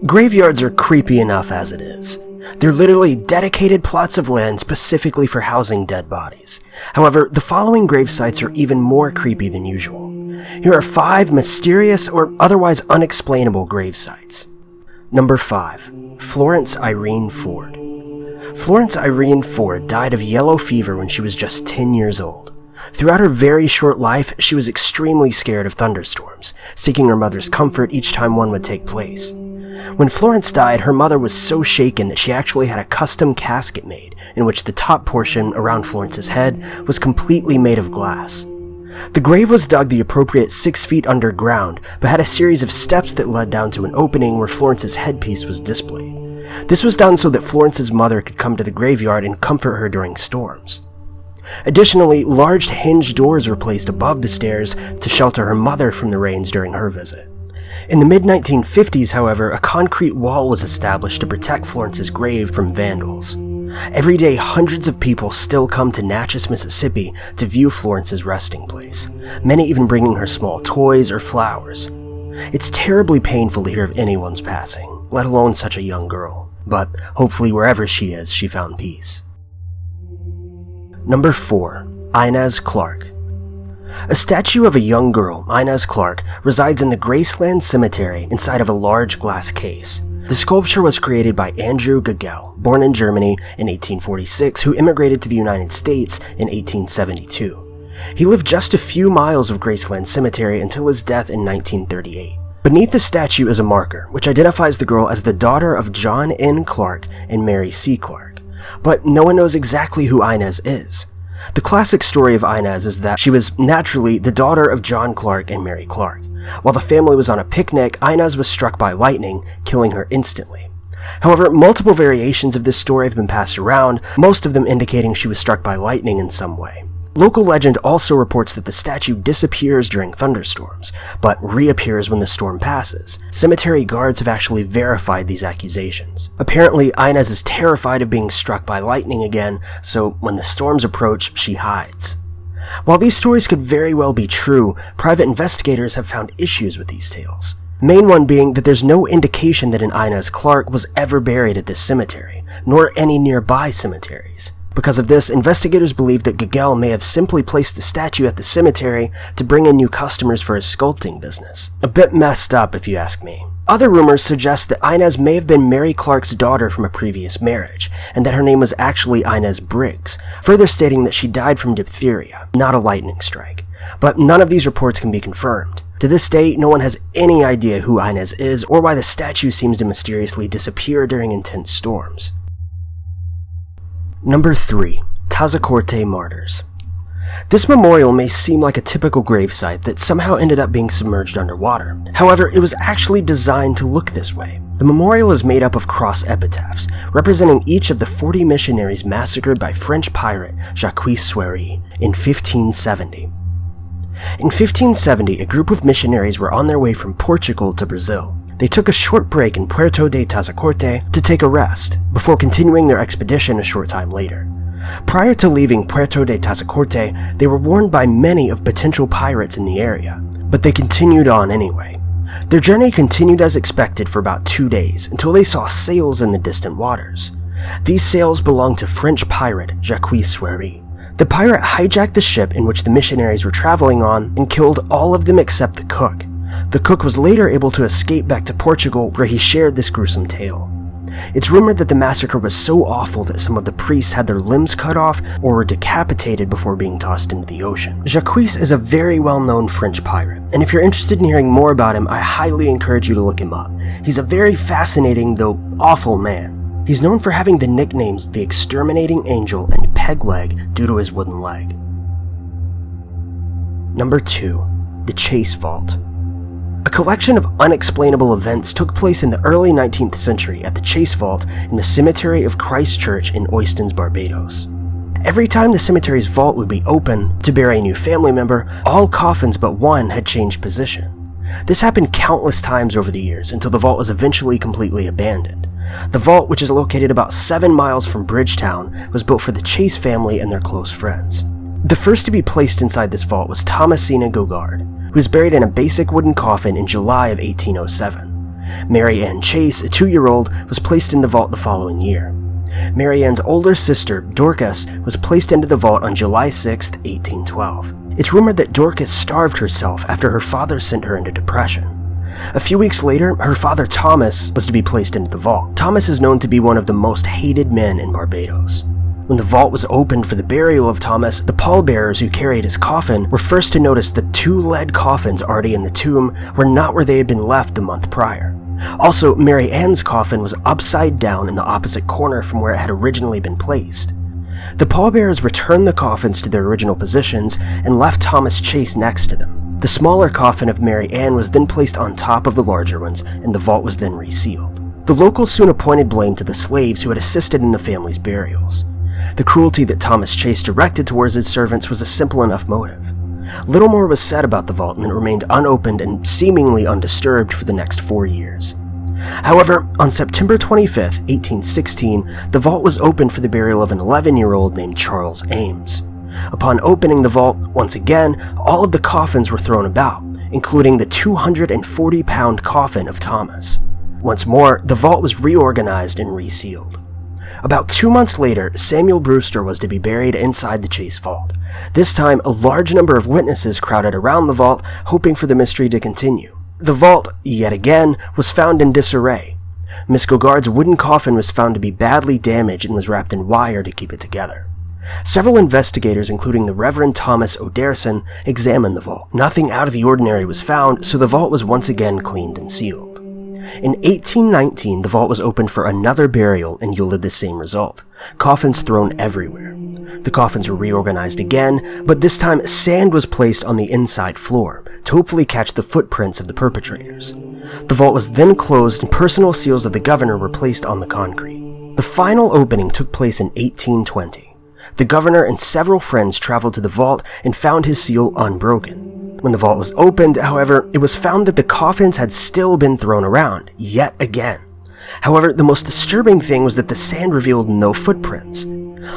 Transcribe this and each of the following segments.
Graveyards are creepy enough as it is. They're literally dedicated plots of land specifically for housing dead bodies. However, the following grave sites are even more creepy than usual. Here are 5 mysterious or otherwise unexplainable grave sites. Number 5. Florence Irene Ford. Florence Irene Ford died of yellow fever when she was just 10 years old. Throughout her very short life, she was extremely scared of thunderstorms, seeking her mother's comfort each time one would take place. When Florence died, her mother was so shaken that she actually had a custom casket made, in which the top portion around Florence's head was completely made of glass. The grave was dug the appropriate 6 feet underground, but had a series of steps that led down to an opening where Florence's headpiece was displayed. This was done so that Florence's mother could come to the graveyard and comfort her during storms. Additionally, large hinged doors were placed above the stairs to shelter her mother from the rains during her visit. In the mid-1950s, however, a concrete wall was established to protect Florence's grave from vandals. Every day, hundreds of people still come to Natchez, Mississippi to view Florence's resting place, many even bringing her small toys or flowers. It's terribly painful to hear of anyone's passing, let alone such a young girl, but hopefully wherever she is, she found peace. Number 4. Ines Clarke. A statue of a young girl, Ines Clarke, resides in the Graceland Cemetery inside of a large glass case. The sculpture was created by Andrew Gagel, born in Germany in 1846, who immigrated to the United States in 1872. He lived just a few miles of Graceland Cemetery until his death in 1938. Beneath the statue is a marker, which identifies the girl as the daughter of John N. Clarke and Mary C. Clarke. But no one knows exactly who Ines is. The classic story of Ines is that she was naturally the daughter of John Clarke and Mary Clarke. While the family was on a picnic, Ines was struck by lightning, killing her instantly. However, multiple variations of this story have been passed around, most of them indicating she was struck by lightning in some way. Local legend also reports that the statue disappears during thunderstorms, but reappears when the storm passes. Cemetery guards have actually verified these accusations. Apparently, Ines is terrified of being struck by lightning again, so when the storms approach, she hides. While these stories could very well be true, private investigators have found issues with these tales. The main one being that there's no indication that an Ines Clarke was ever buried at this cemetery, nor any nearby cemeteries. Because of this, investigators believe that Gagel may have simply placed the statue at the cemetery to bring in new customers for his sculpting business. A bit messed up if you ask me. Other rumors suggest that Ines may have been Mary Clarke's daughter from a previous marriage, and that her name was actually Ines Briggs, further stating that she died from diphtheria, not a lightning strike. But none of these reports can be confirmed. To this day, no one has any idea who Ines is or why the statue seems to mysteriously disappear during intense storms. Number 3. Tza Corte Martyrs. This memorial may seem like a typical gravesite that somehow ended up being submerged underwater. However, it was actually designed to look this way. The memorial is made up of cross epitaphs, representing each of the 40 missionaries massacred by French pirate Jacques Soury in 1570. In 1570, a group of missionaries were on their way from Portugal to Brazil. They took a short break in Puerto de Tza Corte to take a rest, before continuing their expedition a short time later. Prior to leaving Puerto de Tza Corte, they were warned by many of potential pirates in the area, but they continued on anyway. Their journey continued as expected for about 2 days, until they saw sails in the distant waters. These sails belonged to French pirate Jacques Soury. The pirate hijacked the ship in which the missionaries were traveling on and killed all of them except the cook. The cook was later able to escape back to Portugal, where he shared this gruesome tale. It's rumored that the massacre was so awful that some of the priests had their limbs cut off or were decapitated before being tossed into the ocean. Jacques is a very well-known French pirate, and if you're interested in hearing more about him, I highly encourage you to look him up. He's a very fascinating, though awful man. He's known for having the nicknames the Exterminating Angel and Peg Leg due to his wooden leg. Number 2. The Chase Vault. A collection of unexplainable events took place in the early 19th century at the Chase Vault in the Cemetery of Christ Church in Oistins, Barbados. Every time the cemetery's vault would be open to bury a new family member, all coffins but one had changed position. This happened countless times over the years until the vault was eventually completely abandoned. The vault, which is located about 7 miles from Bridgetown, was built for the Chase family and their close friends. The first to be placed inside this vault was Thomasina Gogard, who was buried in a basic wooden coffin in July of 1807. Mary Ann Chase, a 2-year-old, was placed in the vault the following year. Mary Ann's older sister, Dorcas, was placed into the vault on July 6, 1812. It's rumored that Dorcas starved herself after her father sent her into depression. A few weeks later, her father Thomas was to be placed into the vault. Thomas is known to be one of the most hated men in Barbados. When the vault was opened for the burial of Thomas, the pallbearers who carried his coffin were first to notice the 2 lead coffins already in the tomb were not where they had been left the month prior. Also, Mary Ann's coffin was upside down in the opposite corner from where it had originally been placed. The pallbearers returned the coffins to their original positions and left Thomas Chase next to them. The smaller coffin of Mary Ann was then placed on top of the larger ones, and the vault was then resealed. The locals soon appointed blame to the slaves who had assisted in the family's burials. The cruelty that Thomas Chase directed towards his servants was a simple enough motive. Little more was said about the vault, and it remained unopened and seemingly undisturbed for the next 4 years. However, on September 25, 1816, the vault was opened for the burial of an 11-year-old named Charles Ames. Upon opening the vault, once again, all of the coffins were thrown about, including the 240-pound coffin of Thomas. Once more, the vault was reorganized and resealed. About 2 months later, Samuel Brewster was to be buried inside the Chase vault. This time, a large number of witnesses crowded around the vault, hoping for the mystery to continue. The vault, yet again, was found in disarray. Miss Gogard's wooden coffin was found to be badly damaged and was wrapped in wire to keep it together. Several investigators, including the Reverend Thomas O'Derson, examined the vault. Nothing out of the ordinary was found, so the vault was once again cleaned and sealed. In 1819, the vault was opened for another burial and yielded the same result: coffins thrown everywhere. The coffins were reorganized again, but this time sand was placed on the inside floor to hopefully catch the footprints of the perpetrators. The vault was then closed and personal seals of the governor were placed on the concrete. The final opening took place in 1820. The governor and several friends traveled to the vault and found his seal unbroken. When the vault was opened, however, it was found that the coffins had still been thrown around, yet again. However, the most disturbing thing was that the sand revealed no footprints.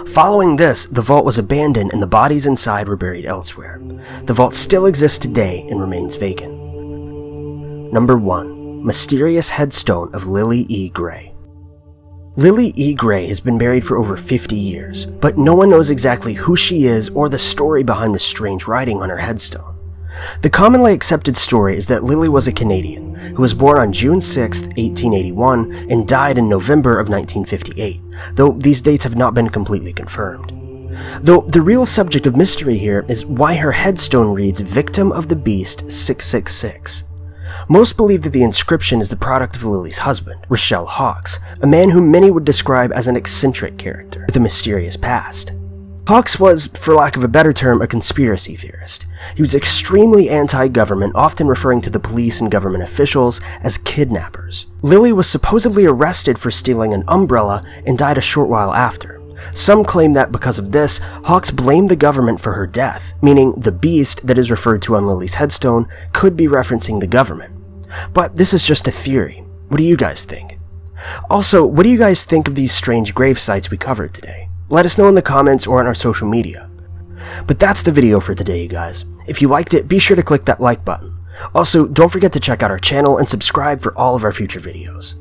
Following this, the vault was abandoned and the bodies inside were buried elsewhere. The vault still exists today and remains vacant. Number 1. Mysterious Headstone of Lily E. Gray. Lily E. Gray has been buried for over 50 years, but no one knows exactly who she is or the story behind the strange writing on her headstone. The commonly accepted story is that Lily was a Canadian who was born on June 6, 1881 and died in November of 1958, though these dates have not been completely confirmed. Though the real subject of mystery here is why her headstone reads Victim of the Beast 666. Most believe that the inscription is the product of Lily's husband, Rochelle Hawkes, a man whom many would describe as an eccentric character with a mysterious past. Hawkes was, for lack of a better term, a conspiracy theorist. He was extremely anti-government, often referring to the police and government officials as kidnappers. Lily was supposedly arrested for stealing an umbrella and died a short while after. Some claim that because of this, Hawkes blamed the government for her death, meaning the beast that is referred to on Lily's headstone could be referencing the government. But this is just a theory. What do you guys think? Also, what do you guys think of these strange grave sites we covered today? Let us know in the comments or on our social media. But that's the video for today, you guys. If you liked it, be sure to click that like button. Also, don't forget to check out our channel and subscribe for all of our future videos.